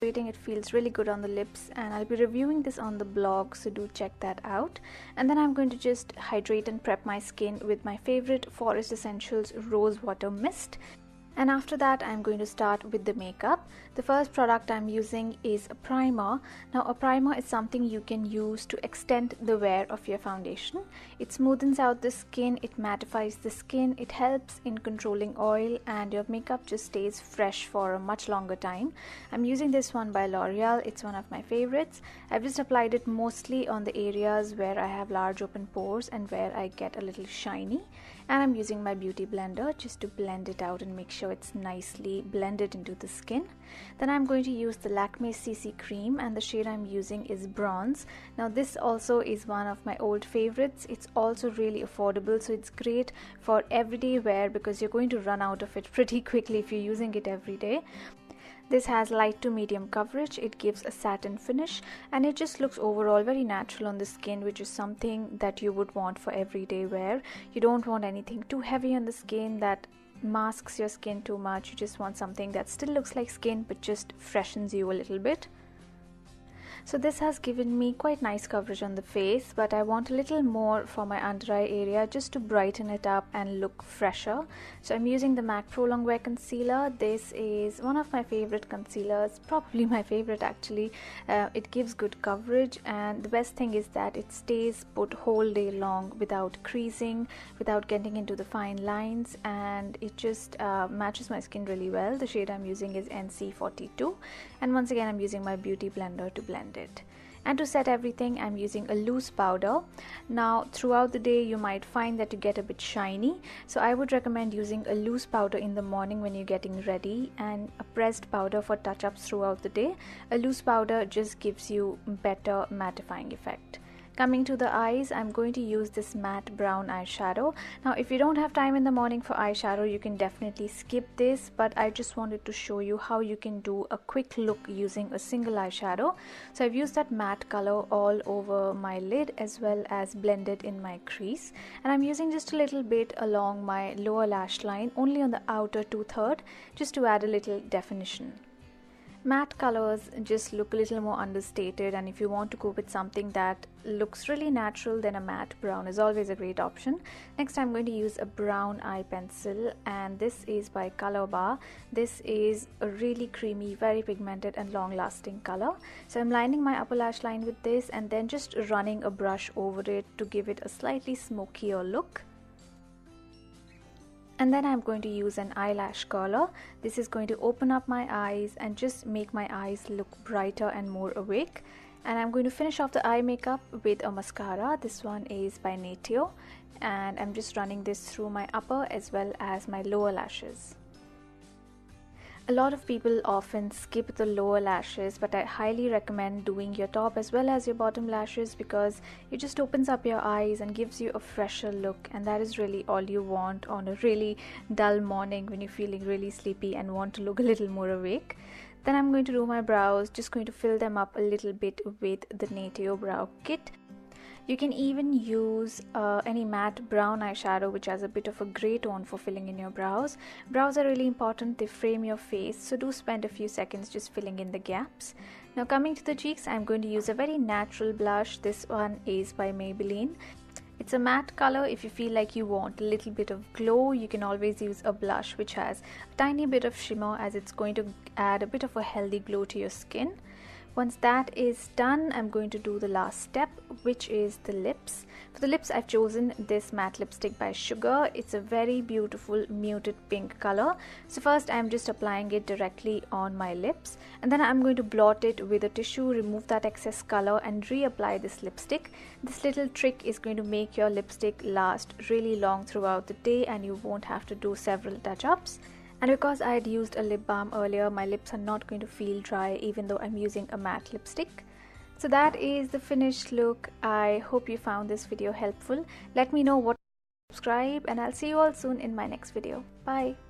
It feels really good on the lips, and I'll be reviewing this on the blog, so do check that out. And then I'm going to just hydrate and prep my skin with my favorite Forest Essentials Rose Water Mist. And after that, I'm going to start with the makeup. The first product I'm using is a primer. Now, a primer is something you can use to extend the wear of your foundation. It smoothens out the skin, it mattifies the skin, it helps in controlling oil, and your makeup just stays fresh for a much longer time. I'm using this one by L'Oreal. It's one of my favorites. I've just applied it mostly on the areas where I have large open pores and where I get a little shiny. And I'm using my beauty blender just to blend it out and make sure it's nicely blended into the skin. Then I'm going to use the Lakme CC cream, and the shade I'm using is Bronze. Now this also is one of my old favorites. It's also really affordable, so it's great for everyday wear because you're going to run out of it pretty quickly if you're using it every day. This has light to medium coverage, it gives a satin finish, and it just looks overall very natural on the skin, which is something that you would want for everyday wear. You don't want anything too heavy on the skin that masks your skin too much. You just want something that still looks like skin but just freshens you a little bit. So this has given me quite nice coverage on the face, but I want a little more for my under eye area just to brighten it up and look fresher. So I'm using the MAC Pro Longwear Concealer. This is one of my favorite concealers, probably my favorite actually. It gives good coverage, and the best thing is that it stays put whole day long without creasing, without getting into the fine lines, and it just matches my skin really well. The shade I'm using is NC42, and once again I'm using my beauty blender to blend it. And to set everything, I'm using a loose powder. Now throughout the day you might find that you get a bit shiny, so I would recommend using a loose powder in the morning when you're getting ready, and a pressed powder for touch-ups throughout the day. A loose powder just gives you better mattifying effect. Coming to the eyes, I'm going to use this matte brown eyeshadow. Now if you don't have time in the morning for eyeshadow, you can definitely skip this, but I just wanted to show you how you can do a quick look using a single eyeshadow. So I've used that matte color all over my lid as well as blended in my crease, and I'm using just a little bit along my lower lash line, only on the outer 2/3, just to add a little definition. Matte colors just look a little more understated, and if you want to go with something that looks really natural, then a matte brown is always a great option. Next, I'm going to use a brown eye pencil, and this is by Color Bar. This is a really creamy, very pigmented and long lasting color. So I'm lining my upper lash line with this and then just running a brush over it to give it a slightly smokier look. And then I'm going to use an eyelash curler. This is going to open up my eyes and just make my eyes look brighter and more awake. And I'm going to finish off the eye makeup with a mascara. This one is by Natio, and I'm just running this through my upper as well as my lower lashes. A lot of people often skip the lower lashes, but I highly recommend doing your top as well as your bottom lashes because it just opens up your eyes and gives you a fresher look, and that is really all you want on a really dull morning when you're feeling really sleepy and want to look a little more awake. Then I'm going to do my brows, just going to fill them up a little bit with the Natio Brow Kit. You can even use any matte brown eyeshadow which has a bit of a grey tone for filling in your brows. Brows are really important, they frame your face, so do spend a few seconds just filling in the gaps. Now coming to the cheeks, I'm going to use a very natural blush. This one is by Maybelline. It's a matte color. If you feel like you want a little bit of glow, you can always use a blush which has a tiny bit of shimmer, as it's going to add a bit of a healthy glow to your skin. Once that is done, I'm going to do the last step, which is the lips. For the lips, I've chosen this matte lipstick by Sugar. It's a very beautiful muted pink color. So first I'm just applying it directly on my lips, and then I'm going to blot it with a tissue, remove that excess color and reapply this lipstick. This little trick is going to make your lipstick last really long throughout the day, and you won't have to do several touch-ups. And because I had used a lip balm earlier, my lips are not going to feel dry even though I'm using a matte lipstick. So that is the finished look. I hope you found this video helpful. Let me know what to subscribe, and I'll see you all soon in my next video. Bye.